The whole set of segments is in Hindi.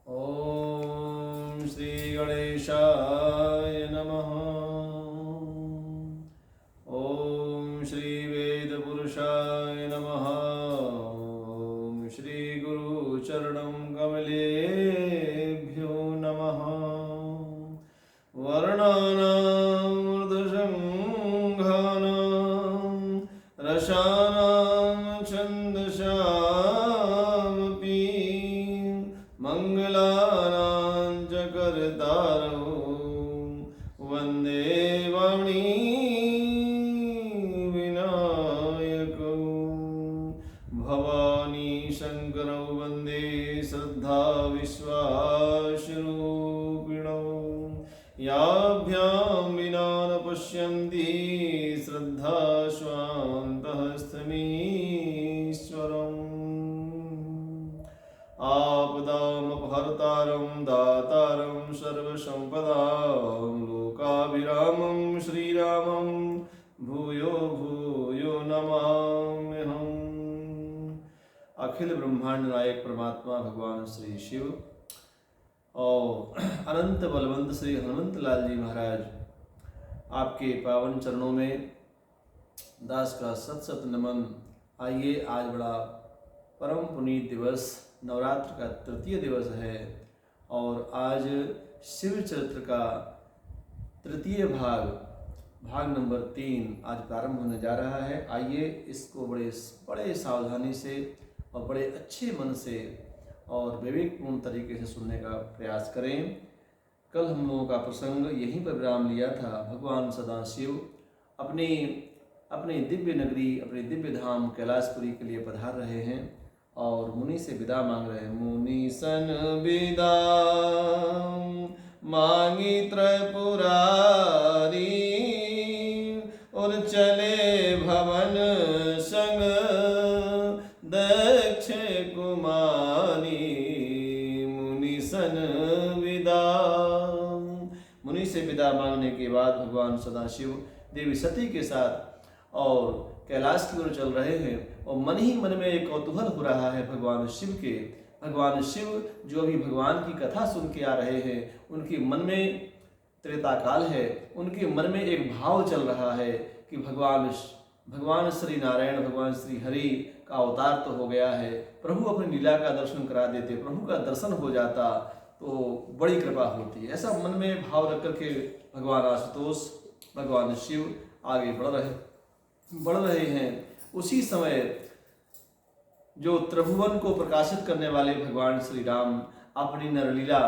ओम श्री गणेशाय नमः। ओम श्री वेदपुरुषाय नमः। ओम श्री गुरुचरणं कमलेभ्यो नमः। वर्णानां मृदशंघानां रसानां छन्दसामपि मङ्गलानां च कर्तारौ वन्दे वाणी विनायकौ। भवानी शङ्करौ वन्दे श्रद्धा विश्वासरूपिणौ। याभ्यां विना न पश्यन्ति श्रद्धा स्वान्तहस्तमीश्वरम्। आपदामपहर्तारं दातारं सर्वसम्पदां लोकाभिरामं श्रीरामं भूयो भूयो नमाम्यहम्। अखिल ब्रह्मांड नायक परमात्मा भगवान श्री शिव और अनंत बलवंत श्री हनुमंत लाल जी महाराज, आपके पावन चरणों में दास का सत सत नमन। आइए, आज बड़ा परम पुनीत दिवस, नवरात्र का तृतीय दिवस है और आज शिव चरित्र का तृतीय भाग नंबर 3 आज प्रारंभ होने जा रहा है। आइए, इसको बड़े सावधानी से और बड़े अच्छे मन से और विवेकपूर्ण तरीके से सुनने का प्रयास करें। कल हम लोगों का प्रसंग यहीं पर विराम लिया था। भगवान सदाशिव अपनी दिव्य नगरी, अपने दिव्य धाम कैलाशपुरी के लिए पधार रहे हैं और मुनि से विदा मांग रहे हैं। मुनि सन विदा मांगी त्रिपुरारी और चले भवन संग दक्ष कुमारी। मुनि सन विदा। मुनि से विदा मांगने के बाद भगवान सदाशिव देवी सती के साथ और कैलाश की ओर चल रहे हैं और मन ही मन में एक कौतूहल हो रहा है भगवान शिव के। भगवान शिव जो अभी भगवान की कथा सुन के आ रहे हैं, उनके मन में त्रेता काल है, उनके मन में एक भाव चल रहा है कि भगवान श्री नारायण, भगवान श्री हरि का अवतार तो हो गया है, प्रभु अपनी लीला का दर्शन करा देते, प्रभु का दर्शन हो जाता तो बड़ी कृपा होती है। ऐसा मन में भाव रख करके भगवान आशुतोष, भगवान शिव आगे बढ़ रहे हैं। उसी समय जो त्रिभुवन को प्रकाशित करने वाले भगवान श्री राम अपनी नरलीला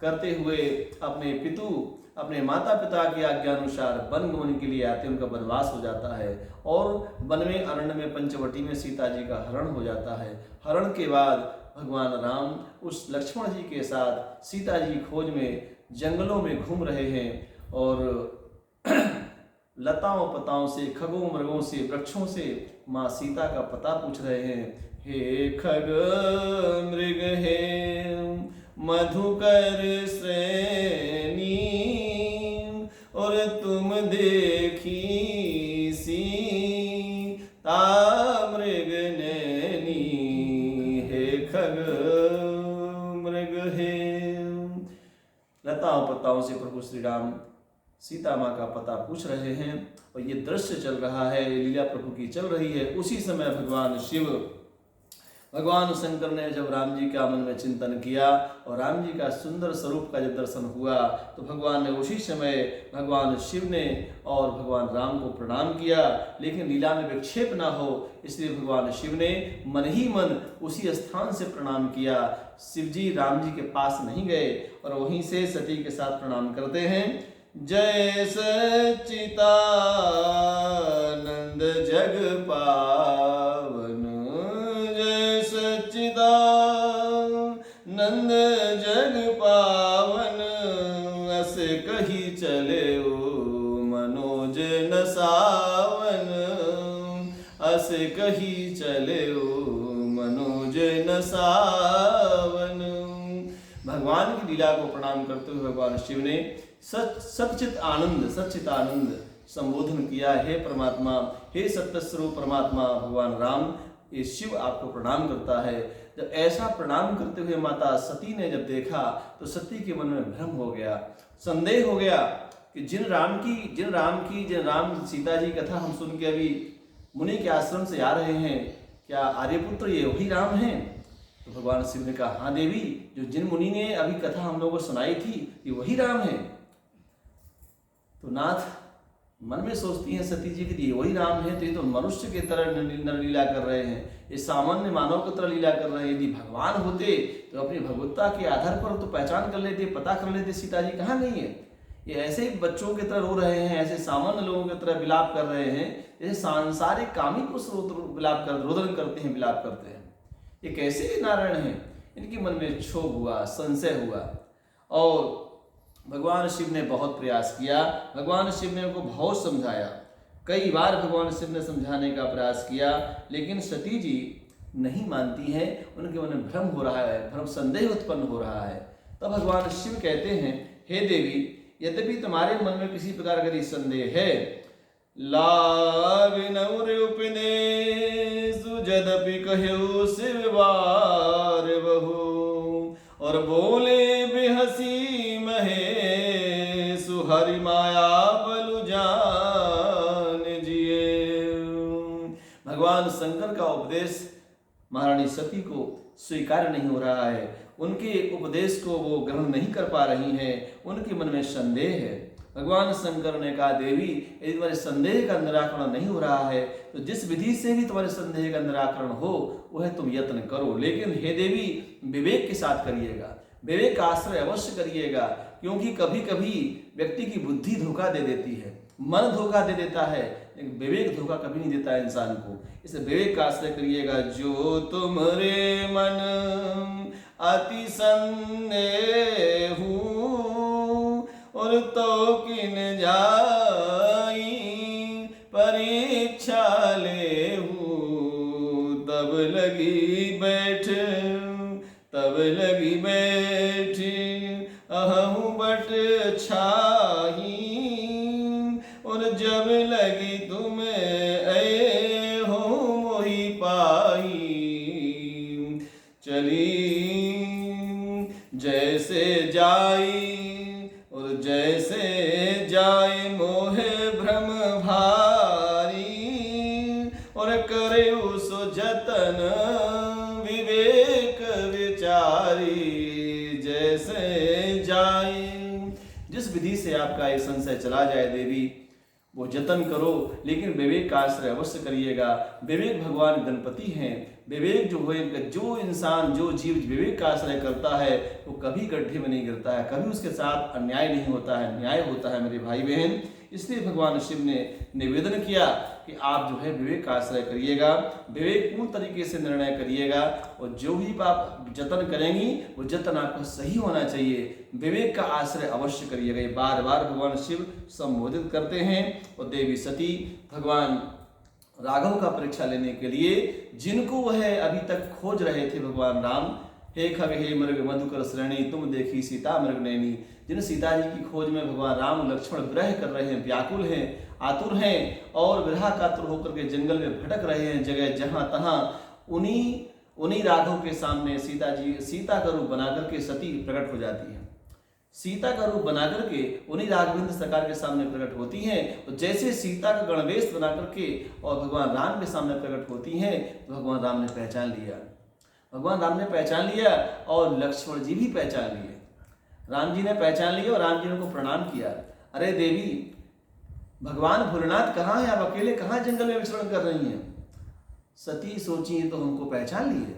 करते हुए अपने माता पिता की आज्ञा अनुसार वन गमन के लिए आते, उनका वनवास हो जाता है और वन में अरण्य में पंचवटी में सीता जी का हरण हो जाता है। हरण के बाद भगवान राम उस लक्ष्मण जी के साथ सीता जी खोज में जंगलों में घूम रहे हैं और लताओं पताओं से, खगों मृगों से, वृक्षों से माँ सीता का पता पूछ रहे हैं। हे खग मृग हे मधुकर श्रेणी और तुम देखी सीता मृग नैनी। हे खग मृग हे। लताओं पताओं से प्रभु श्री राम सीता माँ का पता पूछ रहे हैं और ये दृश्य चल रहा है, लीला प्रभु की चल रही है। उसी समय भगवान शंकर ने जब राम जी का मन में चिंतन किया और राम जी का सुंदर स्वरूप का जब दर्शन हुआ तो भगवान ने उसी समय भगवान शिव ने और भगवान राम को प्रणाम किया, लेकिन लीला में विक्षेप ना हो इसलिए भगवान शिव ने मन ही मन उसी स्थान से प्रणाम किया। शिव जी राम जी के पास नहीं गए और वहीं से सती के साथ प्रणाम करते हैं। जय सच्चिदानंद जग पावन, जय सच्चिदानंद जग पावन। अस कही चले ओ मनोज न सावन, अस कही चले ओ मनोज न सावन। भगवान की लीला को प्रणाम करते हुए भगवान शिव ने सच्चिदानंद संबोधन किया। हे परमात्मा, हे सत्य स्वरूप परमात्मा भगवान राम, ये शिव आपको प्रणाम करता है। जब ऐसा प्रणाम करते हुए माता सती ने जब देखा तो सती के मन में भ्रम हो गया, संदेह हो गया कि जिन राम सीता जी कथा हम सुन के अभी मुनि के आश्रम से आ रहे हैं, क्या आर्यपुत्र ये वही राम हैं? तो भगवान शिव ने कहा, हाँ देवी, जो जिन मुनि ने अभी कथा हम लोगों को सुनाई थी ये वही राम है। तो नाथ मन में सोचती हैं सती जी कि ये वही राम है, तो ये तो मनुष्य की तरह नरलीला कर रहे हैं, ये सामान्य मानव की तरह लीला कर रहे हैं। यदि भगवान होते तो अपनी भगवत्ता के आधार पर तो पहचान कर लेते, पता कर लेते सीता जी कहाँ गई है। ये ऐसे ही बच्चों की तरह रो रहे हैं, ऐसे सामान्य लोगों की तरह विलाप कर रहे हैं, जैसे सांसारिक कामी पुरुष रोदन करते हैं, विलाप करते हैं। ये कैसे नारायण हैं? इनके मन में क्षोभ हुआ, संशय हुआ, और भगवान शिव ने बहुत प्रयास किया। भगवान शिव ने उनको बहुत समझाया, कई बार भगवान शिव ने समझाने का प्रयास किया, लेकिन सती जी नहीं मानती हैं। उनके मन में भ्रम हो रहा है, भ्रम संदेह उत्पन्न हो रहा है। तब भगवान शिव कहते हैं, हे देवी, यद्यपि तुम्हारे मन में किसी प्रकार का संदेह है, लाविनौर उपदेश जदपि कहो शिव बार बहु, और बोले बेहसी महे सुहरि माया बलु जान जिए। भगवान शंकर का उपदेश महारानी सती को स्वीकार नहीं हो रहा है, उनके उपदेश को वो ग्रहण नहीं कर पा रही हैं, उनके मन में संदेह है। भगवान शंकर ने कहा, देवी, यदि तुम्हारे संदेह का निराकरण नहीं हो रहा है तो जिस विधि से भी तुम्हारे संदेह का निराकरण हो वह तुम यत्न करो, लेकिन हे देवी, विवेक के साथ करिएगा, विवेक का आश्रय अवश्य करिएगा, क्योंकि कभी कभी व्यक्ति की बुद्धि धोखा दे देती है, मन धोखा दे देता है, लेकिन विवेक धोखा कभी नहीं देता है इंसान को। इसे विवेक का आश्रय करिएगा। जो तुम्हारे मन अति संदेह और तो किन जाई परीक्षा ले, तब लगी बैठ अहूँ बट छाही, और जब लगी तुम्हें ऐ हो मोहि पाई, चली जैसे जाई और जैसे जाए मोहे भ्रम भारी, और करे सो जतन विवेक विचारी, जैसे जाए। जिस विधि से आपका ये संशय चला जाए देवी, वो जतन करो, लेकिन विवेक का आश्रय अवश्य करिएगा। विवेक भगवान गणपति हैं। विवेक जो इंसान, जो जीव विवेक का आश्रय करता है वो कभी गड्ढे में नहीं गिरता है, कभी उसके साथ अन्याय नहीं होता है, न्याय होता है मेरे भाई बहन। इसलिए भगवान शिव ने निवेदन किया कि आप जो है विवेक का आश्रय करिएगा, विवेकपूर्ण तरीके से निर्णय करिएगा, और जो भी आप जतन करेंगी वो जतन आपका सही होना चाहिए। विवेक का आश्रय अवश्य करिएगा। ये बार बार भगवान शिव संबोधित करते हैं। और देवी सती भगवान राघव का परीक्षा लेने के लिए, जिनको वह अभी तक खोज रहे थे भगवान राम, हे खग हे मृग मधुकर श्रेणी तुम देखी सीता मृग नैनी, जिन सीता जी की खोज में भगवान राम लक्ष्मण विरह कर रहे हैं, व्याकुल हैं, आतुर हैं, और विरह कातुर होकर के जंगल में भटक रहे हैं जगह जहां तहां, उन्हीं राघव के सामने सीता का रूप बना करके सती प्रकट हो जाती है। सीता का रूप बना करके उन्हीं राघवेंद्र सरकार के सामने प्रकट होती हैं। तो जैसे सीता का गणवेश बना करके और भगवान राम के सामने प्रकट होती हैं, तो भगवान राम ने पहचान लिया, और लक्ष्मण जी भी पहचान लिए। राम जी ने पहचान लिया और राम जी ने उनको प्रणाम किया। अरे देवी, भगवान भोलेनाथ कहाँ हैं? आप अकेले कहाँ जंगल में विचरण कर रही हैं? सती सोची तो हमको पहचान लिए,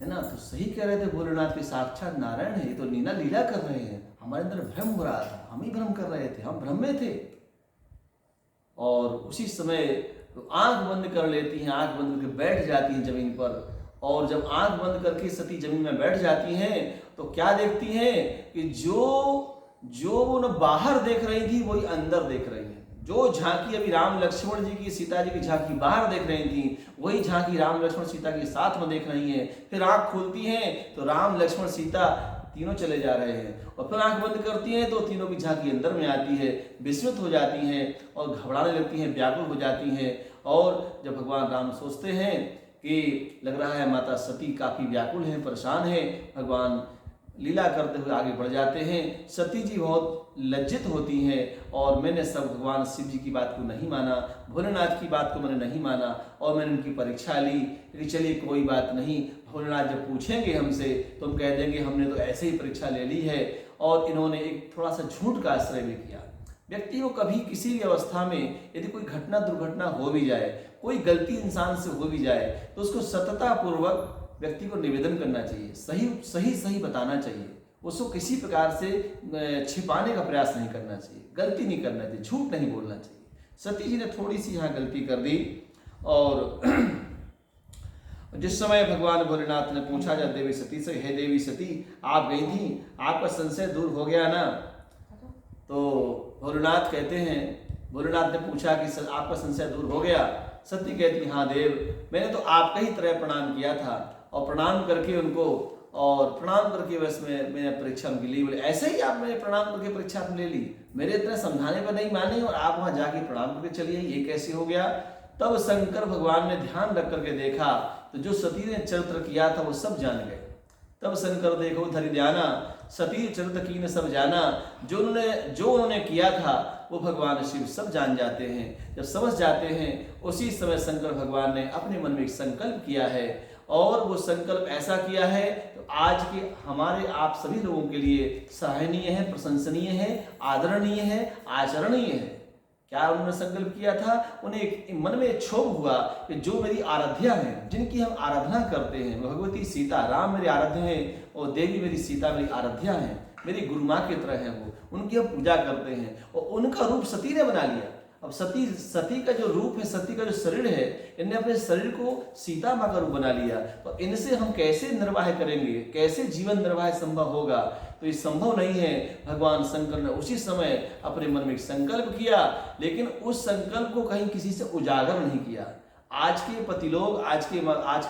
है ना? तो सही कह रहे थे, भोलेनाथ के साक्षात नारायण है, ये तो लीला कर रहे हैं। हमारे अंदर भ्रम हो रहा था, हम ही भ्रम कर रहे थे, हम भ्रम में थे। और उसी समय तो आंख बंद कर लेती हैं, आंख बंद करके बैठ जाती हैं जमीन पर। और जब आंख बंद करके सती जमीन में बैठ जाती हैं तो क्या देखती हैं कि जो वो न बाहर देख रही थी वही अंदर देख रही है। जो झांकी अभी राम लक्ष्मण जी की, सीता जी की झांकी बाहर देख रही थी, वही झांकी राम लक्ष्मण सीता के साथ में देख रही है। फिर आंख खोलती हैं तो राम लक्ष्मण सीता तीनों चले जा रहे हैं, और फिर आंख बंद करती हैं तो तीनों की झांकी अंदर में आती है, विस्मित हो जाती हैं और घबराने लगती हैं, व्याकुल हो जाती हैं। और जब भगवान राम सोचते हैं कि लग रहा है माता सती काफ़ी व्याकुल हैं, परेशान हैं। भगवान लीला करते हुए आगे बढ़ जाते हैं। सती जी बहुत लज्जित होती हैं और मैंने सब भगवान शिव जी की बात को नहीं माना, भोलेनाथ की बात को मैंने नहीं माना और मैंने उनकी परीक्षा ली। लेकिन चलिए कोई बात नहीं, भोलेनाथ जब पूछेंगे हमसे तो हम कह देंगे हमने तो ऐसे ही परीक्षा ले ली है। और इन्होंने एक थोड़ा सा झूठ का आश्रय भी किया। व्यक्ति को कभी किसी भी अवस्था में यदि कोई घटना दुर्घटना हो भी जाए, कोई गलती इंसान से हो भी जाए, तो उसको सतता पूर्वक व्यक्ति को निवेदन करना चाहिए, सही बताना चाहिए। उसको किसी प्रकार से छिपाने का प्रयास नहीं करना चाहिए, गलती नहीं करना चाहिए, झूठ नहीं बोलना चाहिए। सती जी ने थोड़ी सी यहाँ गलती कर दी। और जिस समय भगवान भोलेनाथ ने पूछा जब देवी सती से, हे देवी सती आप गई थी, आपका संशय दूर हो गया ना? तो भोलेनाथ कहते हैं, भोलेनाथ ने पूछा कि आपका संशय दूर हो गया? सती कहती हाँ देव, मैंने तो आपका ही तरह प्रणाम किया था और प्रणाम करके उनको, और प्रणाम करके बस मैंने परीक्षा उनकी ली। बोले ऐसे ही आप मैंने प्रणाम करके परीक्षा ले ली, मेरे इतना समझाने पर नहीं माने और आप वहां जाके प्रणाम करके चलिए, ये कैसे हो गया? तब शंकर भगवान ने ध्यान रख करके देखा तो जो सती ने चरित्र किया था वो सब जान गए। तब शंकर देखो धरि ध्याना, सती चरित्र की ने सब जाना। जो उन्होंने किया था वो भगवान शिव सब जान जाते हैं। जब समझ जाते हैं उसी समय शंकर भगवान ने अपने मन में एक संकल्प किया है, और वो संकल्प ऐसा किया है तो आज के हमारे आप सभी लोगों के लिए सराहनीय है, प्रशंसनीय है, आदरणीय है, आचरणीय है। क्या उन्होंने संकल्प किया था? उन्हें एक मन में क्षोभ हुआ कि जो मेरी आराध्या हैं, जिनकी हम आराधना करते हैं, भगवती सीता, राम मेरे आराध्य हैं और देवी मेरी सीता मेरी आराध्या हैं, मेरी गुरु माँ की तरह है, वो उनकी हम पूजा करते हैं और उनका रूप सती ने बना लिया। अब सती का जो रूप है, सती का जो शरीर है, इनने अपने शरीर को सीता माँ का रूप बना लिया। तो इनसे हम कैसे निर्वाह करेंगे, कैसे जीवन निर्वाह संभव होगा? तो ये संभव नहीं है। भगवान शंकर ने उसी समय अपने मन में एक संकल्प किया, लेकिन उस संकल्प को कहीं किसी से उजागर नहीं किया। आज के पति लोग, आज के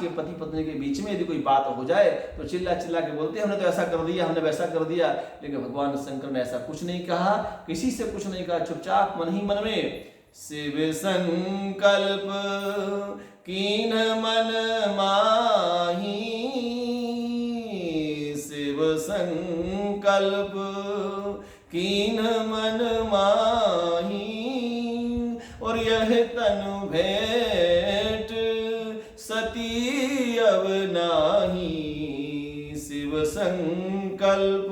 पति पत्नी के बीच में यदि कोई बात हो जाए तो चिल्ला के बोलते हैं हमने तो ऐसा कर दिया, हमने वैसा कर दिया। लेकिन भगवान शंकर ने ऐसा कुछ नहीं कहा, किसी से कुछ नहीं कहा। चुपचाप मन ही मन में शिव संकल्प कीन मन माही, शिव संकल्प कीन मन माही, और यह तनु भेंट सती अब नाही, शिव संकल्प।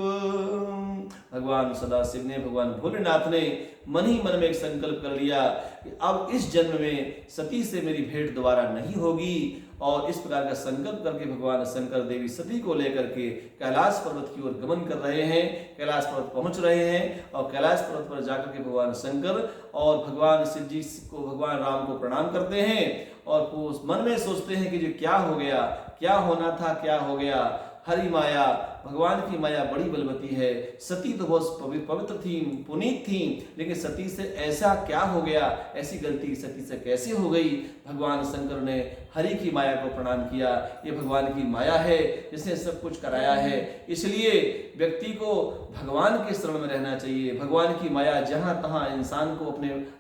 भगवान सदाशिव ने, भगवान भोलेनाथ ने मन ही मन में एक संकल्प कर लिया कि अब इस जन्म में सती से मेरी भेंट दोबारा नहीं होगी। और इस प्रकार का संकल्प करके भगवान शंकर देवी सती को लेकर के कैलाश पर्वत की ओर गमन कर रहे हैं। कैलाश पर्वत पहुंच रहे हैं और कैलाश पर्वत पर जाकर के भगवान शंकर और भगवान शिव जी को, भगवान राम को प्रणाम करते हैं और वो मन में सोचते हैं कि जो क्या हो गया, क्या होना था, क्या हो गया। हरि माया, भगवान की माया बड़ी बलवती है। सती तो बहुत पवित्र थी, पुनीत थी, लेकिन सती से ऐसा क्या हो गया, ऐसी गलती सती से कैसे हो गई? भगवान शंकर ने हरि की माया को प्रणाम किया। ये भगवान की माया है जिसने सब कुछ कराया है। इसलिए व्यक्ति को भगवान के शरण में रहना चाहिए। भगवान की माया जहां तहां इंसान को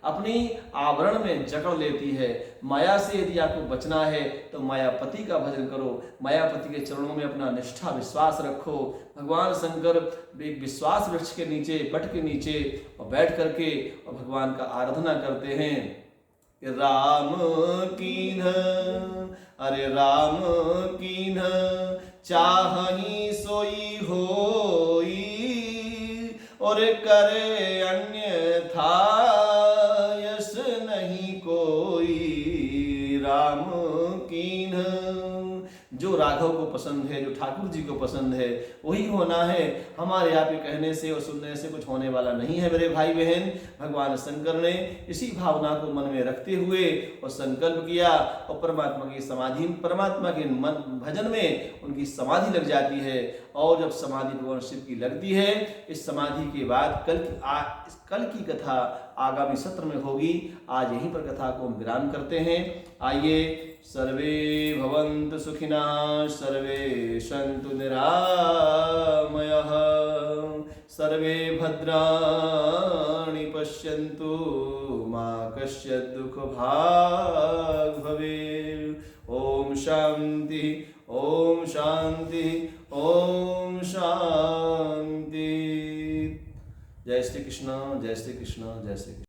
अपनी आवरण में जकड़ लेती है। माया से यदि आपको बचना है तो मायापति का भजन करो, मायापति के चरणों में अपना निष्ठा विश्वास रखो। भगवान शंकर एक विश्वास वृक्ष के नीचे, बट के नीचे और बैठ करके और भगवान का आराधना करते हैं। राम कीन्ह, अरे राम कीन्ह चाहि सोई होई, और करे अन्यथा यस नहीं कोई। राम कीन्ह, जो राघव को पसंद है, जो ठाकुर जी को पसंद है, वही होना है। हमारे यहाँ पे कहने से और सुनने से कुछ होने वाला नहीं है मेरे भाई बहन। भगवान शंकर ने इसी भावना को मन में रखते हुए और संकल्प किया और परमात्मा की समाधि, परमात्मा के मन भजन में उनकी समाधि लग जाती है। और जब समाधि भगवान शिव की लगती है, इस समाधि के बाद कल की कथा आगामी सत्र में होगी। आज यहीं पर कथा को हम विराम करते हैं। आइए, सर्वे भवन्तु सुखिनः, सर्वे सन्तु निरामयाः, सर्वे भद्राणि पश्यन्तु, मा कश्चित् दुःखभाग् भवेत्। ओम शांति, ओम शांति, ओम शांति। जय श्री कृष्ण, जय श्री कृष्ण, जय श्री कृष्ण।